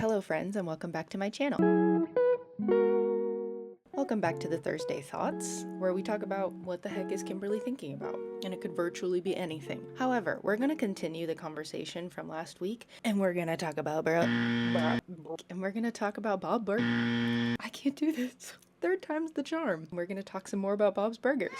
Hello friends and welcome back to my channel. Welcome back to the Thursday Thoughts, where we talk about what the heck is Kimberly thinking about, and it could virtually be anything. However, we're going to continue the conversation from last week, and we're going to talk about Bob Burger. I can't do this. Third time's the charm. We're going to talk some more about Bob's Burgers.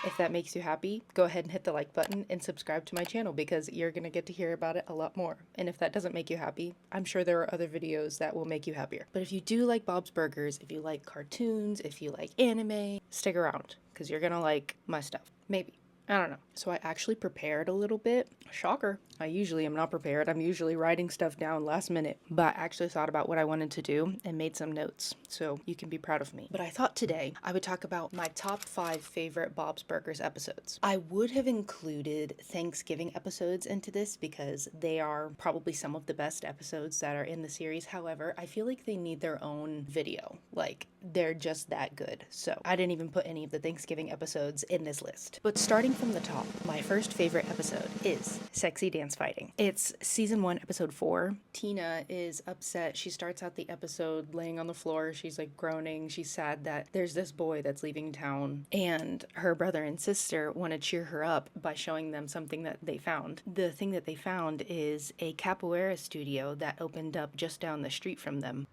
If that makes you happy, go ahead and hit the like button and subscribe to my channel because you're going to get to hear about it a lot more. And if that doesn't make you happy, I'm sure there are other videos that will make you happier. But if you do like Bob's Burgers, if you like cartoons, if you like anime, stick around because you're going to like my stuff. Maybe. I don't know. So I actually prepared a little bit. Shocker. I usually am not prepared. I'm usually writing stuff down last minute. But I actually thought about what I wanted to do and made some notes. So you can be proud of me. But I thought today I would talk about my top 5 favorite Bob's Burgers episodes. I would have included Thanksgiving episodes into this because they are probably some of the best episodes that are in the series. However, I feel like they need their own video. Like, they're just that good. So I didn't even put any of the Thanksgiving episodes in this list. But starting from the top, my first favorite episode is Sexy Dance Fighting. It's season 1, episode 4. Tina is upset. She starts out the episode laying on the floor. She's like groaning. She's sad that there's this boy that's leaving town, and her brother and sister want to cheer her up by showing them something that they found. The thing that they found is a capoeira studio that opened up just down the street from them.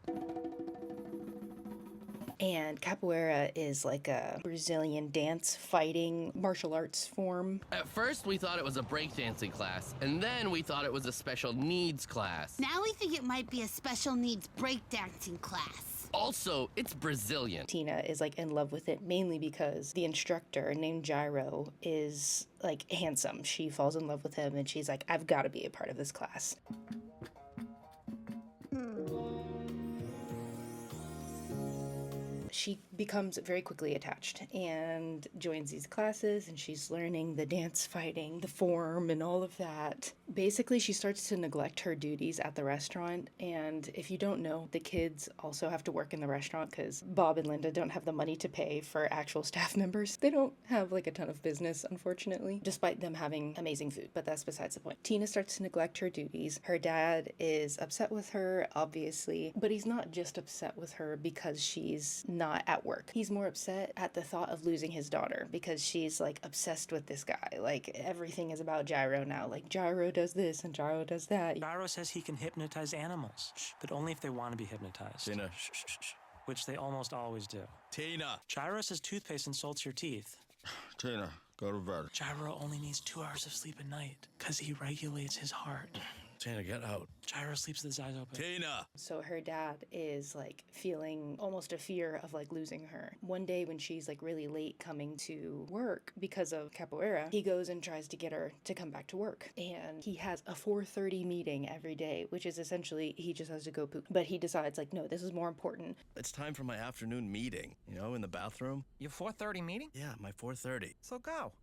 And capoeira is like a Brazilian dance fighting martial arts form. At first we thought it was a breakdancing class, and then we thought it was a special needs class. Now we think it might be a special needs breakdancing class. Also, it's Brazilian. Tina is like in love with it mainly because the instructor named Gyro is like handsome. She falls in love with him and she's like, I've got to be a part of this class. She becomes very quickly attached and joins these classes, and she's learning the dance fighting, the form, and all of that. Basically, she starts to neglect her duties at the restaurant, and if you don't know, the kids also have to work in the restaurant because Bob and Linda don't have the money to pay for actual staff members. They don't have like a ton of business, unfortunately, despite them having amazing food, but that's besides the point. Tina starts to neglect her duties. Her dad is upset with her, obviously, but he's not just upset with her because she's not at work. He's more upset at the thought of losing his daughter because she's like obsessed with this guy. Like, everything is about Gyro now. Like, Gyro does this and Gyro does that. Gyro says he can hypnotize animals, but only if they want to be hypnotized. Tina, shh, shh, shh. Which they almost always do. Tina! Gyro says toothpaste insults your teeth. Tina, go to bed. Gyro only needs 2 hours of sleep a night because he regulates his heart. Tina, get out. Gyro sleeps with his eyes open. Tina! So her dad is like feeling almost a fear of like losing her. One day when she's like really late coming to work because of capoeira, he goes and tries to get her to come back to work. And he has a 4:30 meeting every day, which is essentially he just has to go poop. But he decides like, no, this is more important. It's time for my afternoon meeting, you know, in the bathroom. Your 4:30 meeting? Yeah, my 4:30. So go.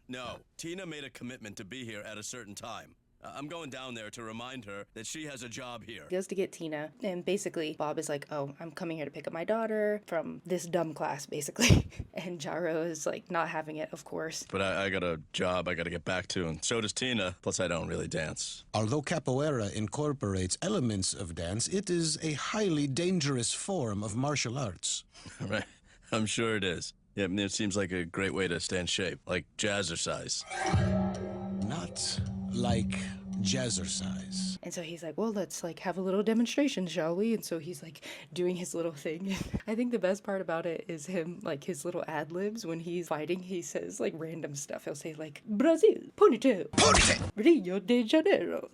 No, Tina made a commitment to be here at a certain time. I'm going down there to remind her that she has a job here. He goes to get Tina, and basically Bob is like, oh, I'm coming here to pick up my daughter from this dumb class, basically. And Gyro is like not having it, of course. But I got a job I got to get back to, and so does Tina. Plus, I don't really dance. Although capoeira incorporates elements of dance, it is a highly dangerous form of martial arts. Right, I'm sure it is. Yeah, I mean, it seems like a great way to stay in shape, like jazzercise. Not like jazzercise. And so he's like, well, let's like have a little demonstration, shall we? And so he's like doing his little thing. I think the best part about it is him, like his little ad libs when he's fighting. He says like random stuff. He'll say like, Brazil, ponytail, Rio de Janeiro.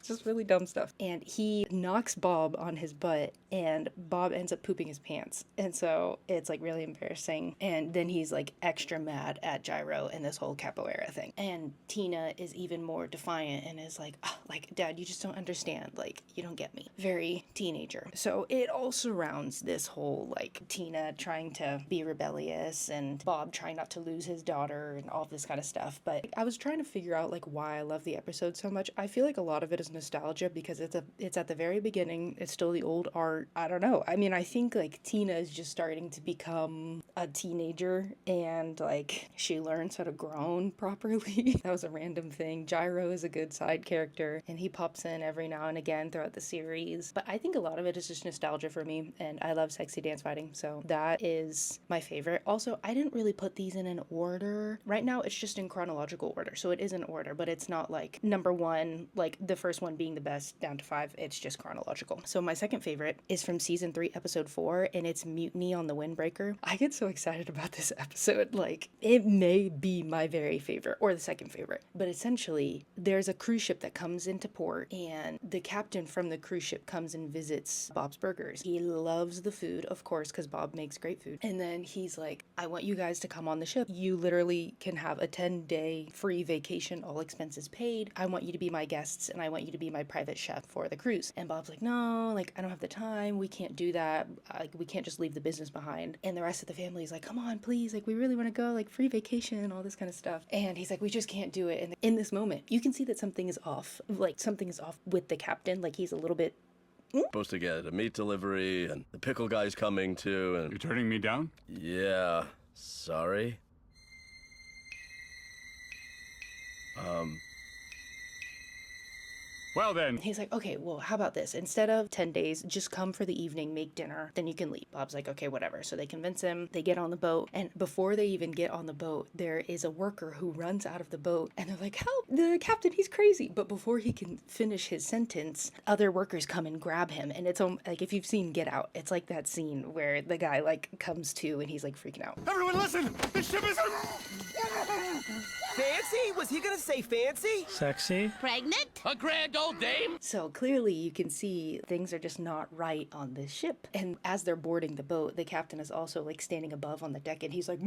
Just really dumb stuff. And he knocks Bob on his butt, and Bob ends up pooping his pants. And so it's like really embarrassing. And then he's like extra mad at Gyro and this whole capoeira thing. And Tina is even more defiant and is like, oh, like, Dad, you just don't understand. Like, you don't get me. Very teenager. So it all surrounds this whole like Tina trying to be rebellious and Bob trying not to lose his daughter and all of this kind of stuff. But I was trying to figure out like why I love the episode so much. I feel like a lot of it is nostalgia because it's at the very beginning. It's still the old art. I don't know. I mean, I think like Tina is just starting to become a teenager and like she learns how to groan properly. That was a random thing. Gyro is a good side character and he pops in every now and again throughout the series. But I think a lot of it is just nostalgia for me, and I love sexy dance fighting, so that is my favorite. Also, I didn't really put these in an order. Right now it's just in chronological order, so it is in order, but it's not like number one, like the first one being the best down to 5. It's just chronological. So my second favorite is from season 3 episode 4, and it's Mutiny on the Windbreaker. I get so excited about this episode. Like, it may be my very favorite or the second favorite, but essentially there's a cruise ship that comes into port, and the captain from the cruise ship comes and visits Bob's Burgers. He loves the food, of course, because Bob makes great food. And then he's like, I want you guys to come on the ship. You literally can have a 10-day free vacation, all expenses paid. I want you to be my guests, and I want you to be my private chef for the cruise. And Bob's like, no, like, I don't have the time. We can't do that. Like, we can't just leave the business behind. And the rest of the family is like, come on, please. Like, we really want to go, like, free vacation, all this kind of stuff. And he's like, we just can't do it. And in this moment, you can see that something is off. Like, something is off with the captain. Like, he's a little bit Supposed to get a meat delivery, and the pickle guy's coming too, and... You turning me down? Yeah, sorry. Well then. He's like, okay, well, how about this? Instead of 10 days, just come for the evening, make dinner, then you can leave. Bob's like, okay, whatever. So they convince him, they get on the boat, and before they even get on the boat, there is a worker who runs out of the boat, and they're like, help, the captain, he's crazy. But before he can finish his sentence, other workers come and grab him, and it's like, if you've seen Get Out, it's like that scene where the guy, like, comes to, and he's, like, freaking out. Everyone listen! The ship is... Fancy? Was he gonna say fancy? Sexy? Pregnant? A grand old dame? So clearly you can see things are just not right on this ship. And as they're boarding the boat, the captain is also like standing above on the deck, and he's like,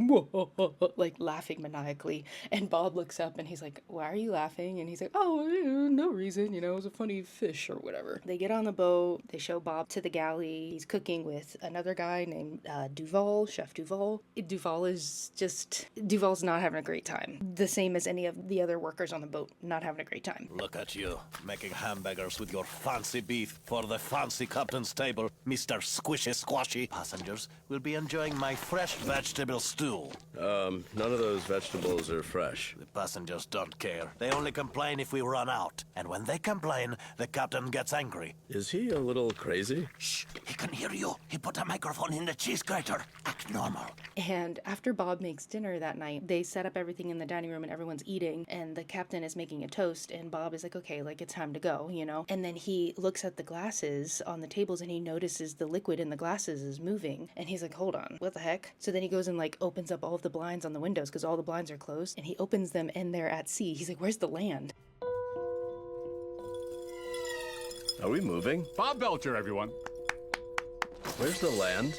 like laughing maniacally. And Bob looks up and he's like, why are you laughing? And he's like, oh, no reason, you know, it was a funny fish or whatever. They get on the boat, they show Bob to the galley. He's cooking with another guy named Duval, Chef Duval. Duval's not having a great time. The same as any of the other workers on the boat, not having a great time. Look at you, making hamburgers with your fancy beef for the fancy captain's table. Mr. Squishy Squashy. Passengers will be enjoying my fresh vegetable stew. None of those vegetables are fresh. The passengers don't care. They only complain if we run out. And when they complain, the captain gets angry. Is he a little crazy? Shh, he can hear you. He put a microphone in the cheese grater. Act normal. And after Bob makes dinner that night, they set up everything in the dining room and everyone's eating, and the captain is making a toast, and Bob is like, okay, like, it's time to go, you know? And then he looks at the glasses on the tables and he notices the liquid in the glasses is moving, and he's like, hold on, what the heck? So then he goes and like opens up all of the blinds on the windows because all the blinds are closed, and he opens them and they're at sea. He's like, where's the land? Are we moving? Bob Belcher, everyone. Where's the land?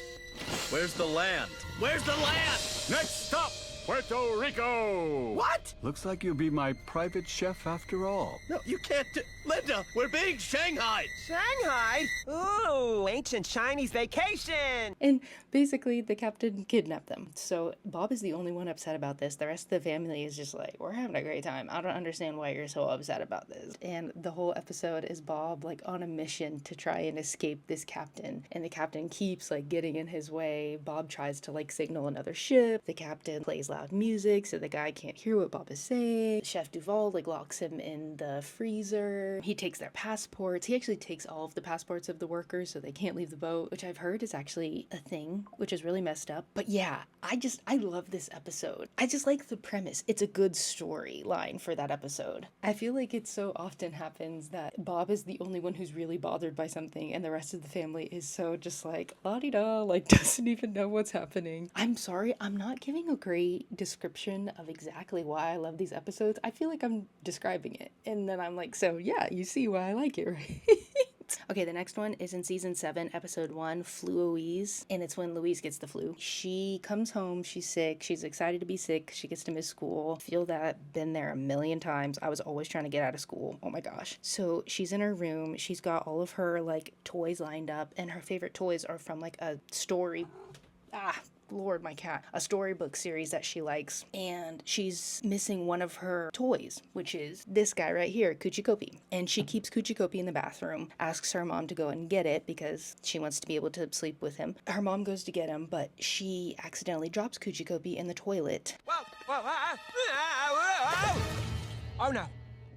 Where's the land? Where's the land? Next stop, Puerto Rico. What? Looks like you'll be my private chef after all. No, you can't Linda, we're being Shanghaied! Shanghai? Ooh, ancient Chinese vacation! And basically, the captain kidnapped them. So Bob is the only one upset about this. The rest of the family is just like, we're having a great time. I don't understand why you're so upset about this. And the whole episode is Bob like on a mission to try and escape this captain. And the captain keeps like getting in his way. Bob tries to like signal another ship. The captain plays loud music so the guy can't hear what Bob is saying. Chef Duval like locks him in the freezer. He takes their passports. He actually takes all of the passports of the workers so they can't leave the boat, which I've heard is actually a thing, which is really messed up. But yeah, I love this episode. I just like the premise. It's a good storyline for that episode. I feel like it so often happens that Bob is the only one who's really bothered by something and the rest of the family is so just like la-di-da, like doesn't even know what's happening. I'm sorry, I'm not giving a great description of exactly why I love these episodes. I feel like I'm describing it and then I'm like, so yeah, you see why I like it, right? Okay, the next one is in season 7, episode 1, Flu-ouise, and it's when Louise gets the flu. She comes home, she's sick, she's excited to be sick, she gets to miss school. Feel that, been there a million times. I was always trying to get out of school. Oh my gosh. So she's in her room, she's got all of her like toys lined up, and her favorite toys are from like a story. Lord, my cat, a storybook series that she likes, and she's missing one of her toys, which is this guy right here, Kuchikopi. And she keeps Kuchikopi in the bathroom, asks her mom to go and get it because she wants to be able to sleep with him. Her mom goes to get him, but she accidentally drops Kuchikopi in the toilet. Oh no.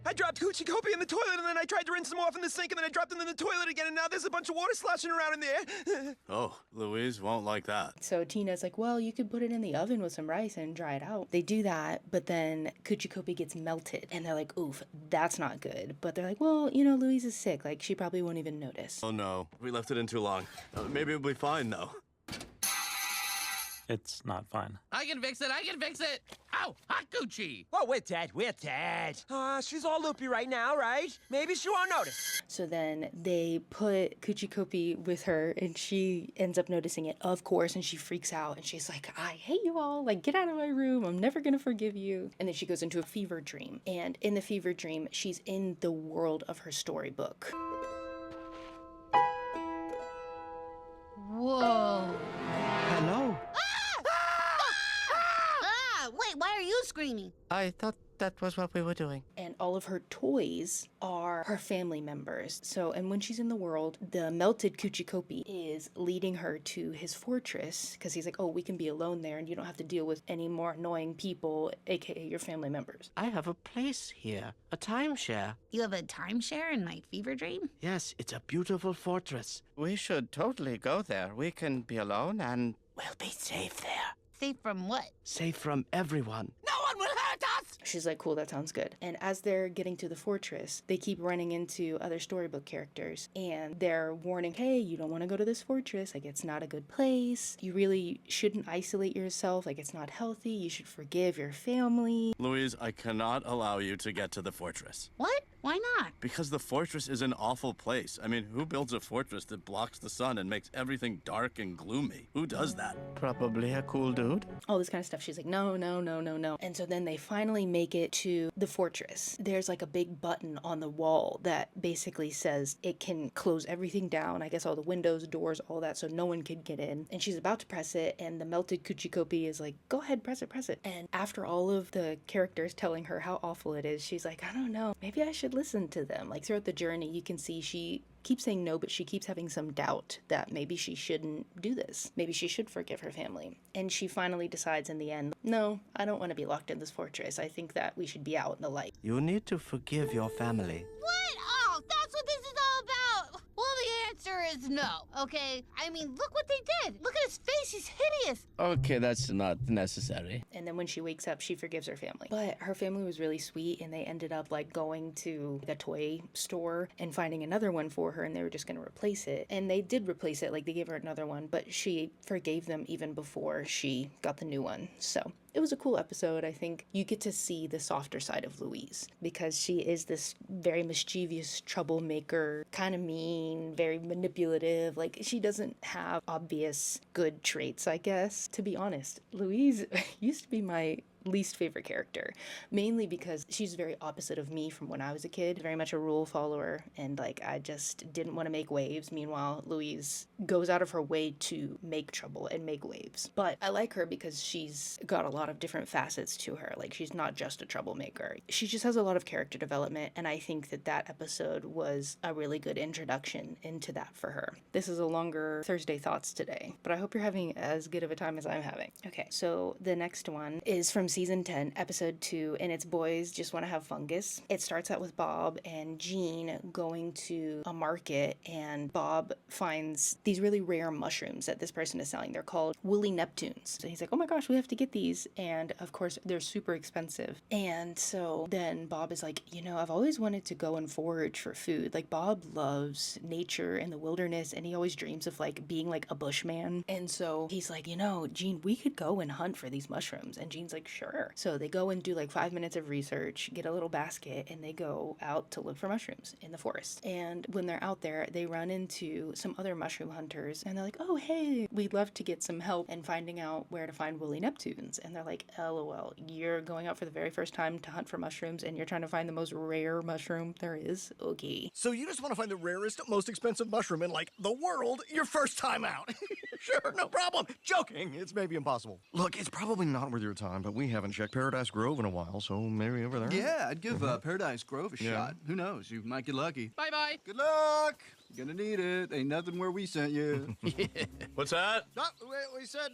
I dropped Kuchikopi in the toilet, and then I tried to rinse them off in the sink, and then I dropped them in the toilet again, and now there's a bunch of water sloshing around in there. Oh, Louise won't like that. So Tina's like, well, you could put it in the oven with some rice and dry it out. They do that, but then Kuchikopi gets melted, and they're like, oof, that's not good. But they're like, well, you know, Louise is sick. Like, she probably won't even notice. Oh no, we left it in too long. Maybe it'll be fine though. It's not fine. I can fix it. I can fix it. Ow, hot Gucci. Oh, we're dead. She's all loopy right now, right? Maybe she won't notice. So then they put Kuchikopi with her, and she ends up noticing it, of course, and she freaks out, and she's like, I hate you all. Like, get out of my room. I'm never gonna forgive you. And then she goes into a fever dream. And in the fever dream, she's in the world of her storybook. Whoa. Hello. Wait, why are you screaming? I thought that was what we were doing. And all of her toys are her family members. So, and when she's in the world, the melted Kuchikopi is leading her to his fortress because he's like, oh, we can be alone there and you don't have to deal with any more annoying people, aka your family members. I have a place here, a timeshare. You have a timeshare in my fever dream? Yes, it's a beautiful fortress. We should totally go there. We can be alone and we'll be safe there. Safe from what? Safe from everyone. No one will hurt us. She's like, cool, that sounds good. And as they're getting to the fortress, they keep running into other storybook characters, and they're warning, hey, you don't want to go to this fortress. Like, it's not a good place. You really shouldn't isolate yourself. Like, it's not healthy. You should forgive your family. Louise, I cannot allow you to get to the fortress. What? Why not? Because the fortress is an awful place. I mean, who builds a fortress that blocks the sun and makes everything dark and gloomy? Who does that? Probably a cool dude. All this kind of stuff. She's like, no, no, no, no, no. And so then they finally make it to the fortress. There's like a big button on the wall that basically says it can close everything down. I guess all the windows, doors, all that, so no one can get in. And she's about to press it, and the melted Kuchikopi is like, go ahead, press it, press it. And after all of the characters telling her how awful it is, she's like, I don't know, maybe I should listen to them. Like, throughout the journey, you can see she keeps saying no, but she keeps having some doubt that maybe she shouldn't do this. Maybe she should forgive her family. And she finally decides in the end, no, I don't want to be locked in this fortress. I think that we should be out in the light. You need to forgive your family. What? Oh, that's what this is all about. Well, the answer is no, okay? I mean, look what they did. Look at his face. He's hideous. Okay, that's not necessary. And then when she wakes up, she forgives her family. But her family was really sweet, and they ended up like going to the toy store and finding another one for her, and they were just going to replace it. And they did replace it, like they gave her another one, but she forgave them even before she got the new one. So it was a cool episode. I think you get to see the softer side of Louise because she is this very mischievous troublemaker, kind of mean, very manipulative. Like, she doesn't have obvious good traits, I guess. To be honest, Louise used to be my least favorite character, mainly because she's very opposite of me from when I was a kid, very much a rule follower, and like I just didn't want to make waves. Meanwhile, Louise goes out of her way to make trouble and make waves. But I like her because she's got a lot of different facets to her. Like, she's not just a troublemaker. She just has a lot of character development, and I think that that episode was a really good introduction into that for her. This is a longer Thursday Thoughts today, but I hope you're having as good of a time as I'm having. Okay, so the next one is from season 10, episode 2, and it's Boys Just Want to Have Fungus. It starts out with Bob and Jean going to a market, and Bob finds these really rare mushrooms that this person is selling. They're called woolly Neptunes. So he's like, oh my gosh, we have to get these. And of course, they're super expensive. And so then Bob is like, you know, I've always wanted to go and forage for food. Like, Bob loves nature and the wilderness, and he always dreams of like being like a bushman. And so he's like, you know, Jean, we could go and hunt for these mushrooms. And Jean's like, sure. So they go and do like 5 minutes of research, get a little basket, and they go out to look for mushrooms in the forest. And when they're out there, they run into some other mushroom hunters, and they're like, oh, hey, we'd love to get some help in finding out where to find woolly Neptunes. And they're like, LOL, you're going out for the very first time to hunt for mushrooms, and you're trying to find the most rare mushroom there is? Okay. So you just want to find the rarest, most expensive mushroom in, like, the world your first time out. Sure, no problem. Joking. It's maybe impossible. Look, it's probably not worth your time, but we haven't checked Paradise Grove in a while, so maybe over there. Yeah, I'd give Paradise Grove a shot. Who knows? You might get lucky. Bye-bye. Good luck. You're gonna need it. Ain't nothing where we sent you. What's that? No, we said,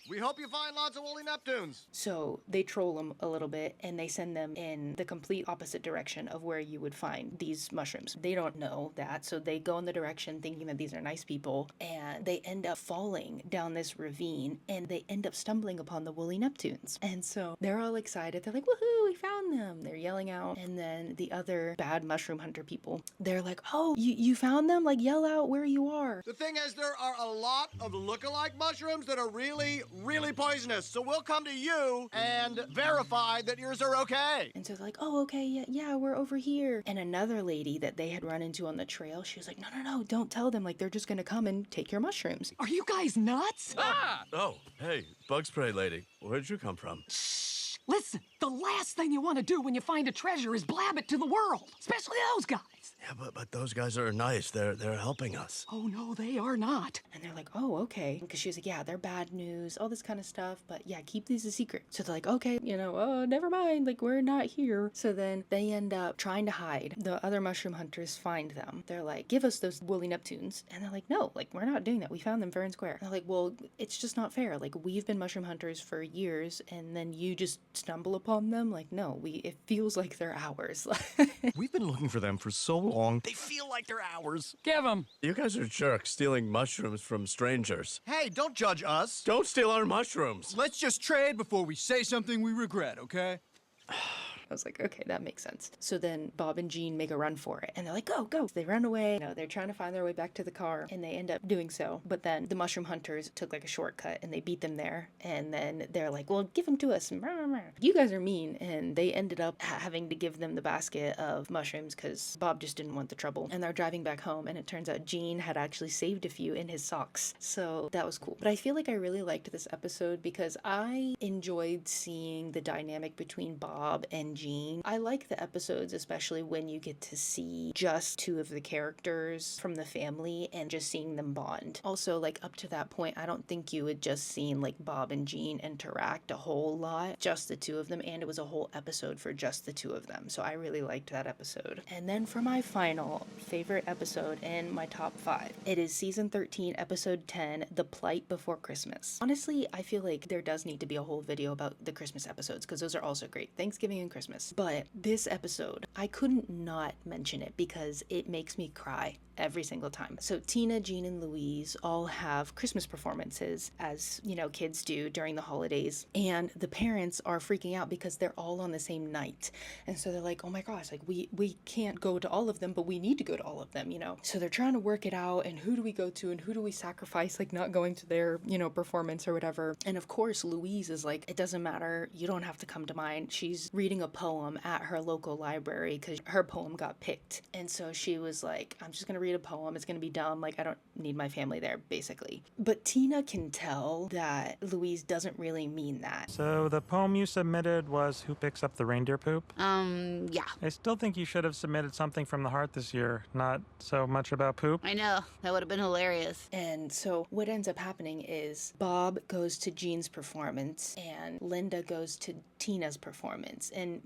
we hope you find lots of woolly Neptunes. So they troll them a little bit and they send them in the complete opposite direction of where you would find these mushrooms. They don't know that, so they go in the direction thinking that these are nice people, and they end up falling down this ravine and they end up stumbling upon the woolly Neptunes. And so they're all excited. They're like, woohoo, we found them. They're yelling out. And then the other bad mushroom hunter people, they're like, oh, you found them? Like, yell out where you are. The thing is, there are a lot of look-alike mushrooms that are really, really poisonous. So we'll come to you and verify that yours are okay. And so they're like, oh, okay, yeah, we're over here. And another lady that they had run into on the trail, she was like, no, don't tell them. Like, they're just gonna come and take your mushrooms. Are you guys nuts? Ah! Oh, hey, bug spray lady. Where'd you come from? Shh! Listen, the last thing you want to do when you find a treasure is blab it to the world, especially those guys. Yeah, but those guys are nice. They're helping us. Oh, no, they are not. And they're like, oh, okay. Because she was like, yeah, they're bad news, all this kind of stuff. But yeah, keep these a secret. So they're like, okay, never mind. Like, we're not here. So then they end up trying to hide. The other mushroom hunters find them. They're like, give us those woolly Neptunes. And they're like, no, like, we're not doing that. We found them fair and square. And they're like, well, it's just not fair. Like, we've been mushroom hunters for years, and then you just stumble upon them. Like, no, it feels like they're ours. We've been looking for them for so long. They feel like they're ours. Give them. You guys are jerks stealing mushrooms from strangers. Hey, don't judge us. Don't steal our mushrooms. Let's just trade before we say something we regret, okay? I was like, okay, that makes sense. So then Bob and Jean make a run for it, and they're like, go. They run away. They're trying to find their way back to the car, and they end up doing so. But then the mushroom hunters took like a shortcut, and they beat them there. And then they're like, well, give them to us. You guys are mean. And they ended up having to give them the basket of mushrooms because Bob just didn't want the trouble. And they're driving back home, and it turns out Jean had actually saved a few in his socks. So that was cool. But I feel like I really liked this episode because I enjoyed seeing the dynamic between Bob and Jean. I like the episodes, especially when you get to see just two of the characters from the family and just seeing them bond. Also, like, up to that point, I don't think you had just seen like Bob and Jean interact a whole lot, just the two of them, and it was a whole episode for just the two of them. So I really liked that episode. And then for my final favorite episode in my top 5, it is season 13, episode 10, The Plight Before Christmas. Honestly, I feel like there does need to be a whole video about the Christmas episodes because those are also great. Thanksgiving and Christmas. But this episode, I couldn't not mention it because it makes me cry every single time. So Tina, Jean, and Louise all have Christmas performances, as kids do during the holidays, and the parents are freaking out because they're all on the same night. And so they're like, oh my gosh, like we can't go to all of them, but we need to go to all of them, So they're trying to work it out, and who do we go to and who do we sacrifice, like not going to their performance or whatever. And of course Louise is like, it doesn't matter, you don't have to come to mine. She's reading a poem at her local library because her poem got picked. And so she was like, I'm just gonna read a poem, it's gonna be dumb, like I don't need my family there, basically. But Tina can tell that Louise doesn't really mean that. So the poem you submitted was Who Picks Up the Reindeer Poop? Yeah. I still think you should have submitted something from the heart this year, not so much about poop. I know, that would have been hilarious. And so what ends up happening is Bob goes to Jean's performance and Linda goes to Tina's performance, and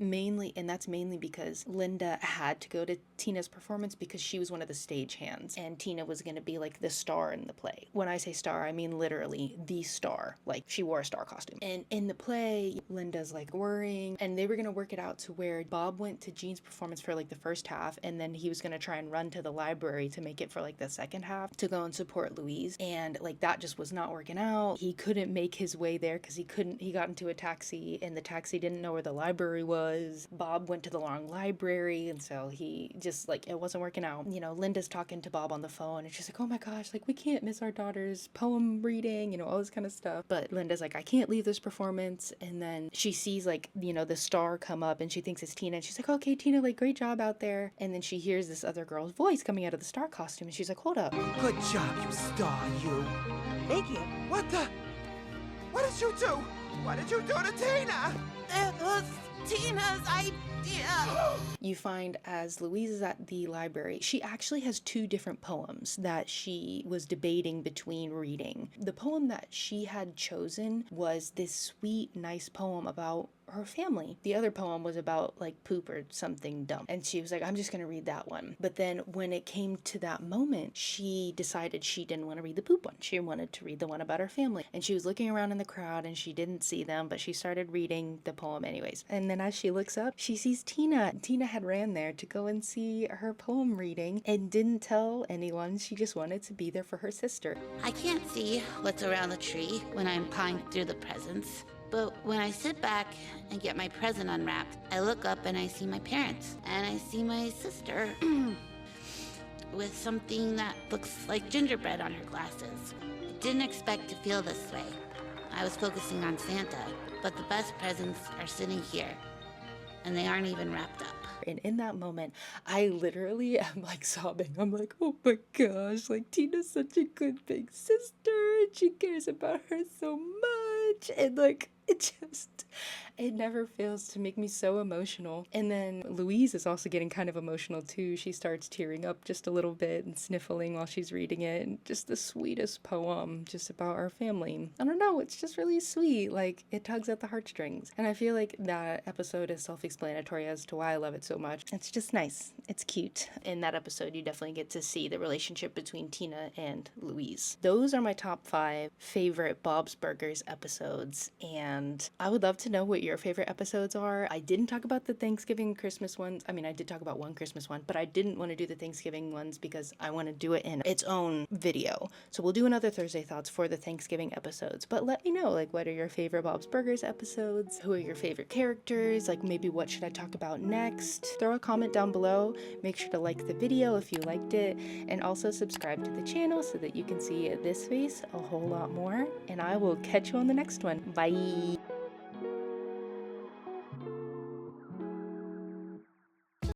that's mainly because Linda had to go to Tina's performance because she was one of the stage hands, and Tina was going to be like the star in the play. When I say star, I mean literally the star. Like, she wore a star costume. And in the play, Linda's like worrying, and they were going to work it out to where Bob went to Jean's performance for like the first half, and then he was going to try and run to the library to make it for like the second half to go and support Louise. And like that just was not working out. He couldn't make his way there because he got into a taxi, and the taxi didn't know where the library was. Bob went to the wrong library, and so he just like, it wasn't working out. Linda's talking to Bob on the phone, and she's like, oh my gosh, like we can't miss our daughter's poem reading, all this kind of stuff. But Linda's like, I can't leave this performance. And then she sees like, the star come up, and she thinks it's Tina, and she's like, okay, Tina, like great job out there. And then she hears this other girl's voice coming out of the star costume, and she's like, hold up. Good job, you star, you. Thank you. What did you do? What did you do to Tina? It was Tina's idea. You find as Louise is at the library, she actually has two different poems that she was debating between reading. The poem that she had chosen was this sweet, nice poem about her family. The other poem was about like poop or something dumb. And she was like, I'm just gonna read that one. But then when it came to that moment, she decided she didn't want to read the poop one. She wanted to read the one about her family. And she was looking around in the crowd and she didn't see them, but she started reading the poem anyways. And then as she looks up, she sees Tina. Tina had ran there to go and see her poem reading and didn't tell anyone. She just wanted to be there for her sister. I can't see what's around the tree when I'm pawing through the presents. But when I sit back and get my present unwrapped, I look up and I see my parents. And I see my sister with something that looks like gingerbread on her glasses. Didn't expect to feel this way. I was focusing on Santa, but the best presents are sitting here. And they aren't even wrapped up. And in that moment, I literally am like sobbing. I'm like, oh my gosh, like Tina's such a good big sister and she cares about her so much. And like, it never fails to make me so emotional. And then Louise is also getting kind of emotional too. She starts tearing up just a little bit and sniffling while she's reading it. And just the sweetest poem just about our family. I don't know, it's just really sweet. Like, it tugs at the heartstrings. And I feel like that episode is self-explanatory as to why I love it so much. It's just nice. It's cute. In that episode, you definitely get to see the relationship between Tina and Louise. Those are my top 5 favorite Bob's Burgers episodes. And I would love to know what your favorite episodes are. I didn't talk about the Thanksgiving Christmas ones. I mean, I did talk about one Christmas one, but I didn't want to do the Thanksgiving ones because I want to do it in its own video. So we'll do another Thursday Thoughts for the Thanksgiving episodes. But let me know, like, what are your favorite Bob's Burgers episodes? Who are your favorite characters? Like, maybe what should I talk about next? Throw a comment down below. Make sure to like the video if you liked it. And also subscribe to the channel so that you can see this face a whole lot more. And I will catch you on the next one. Bye!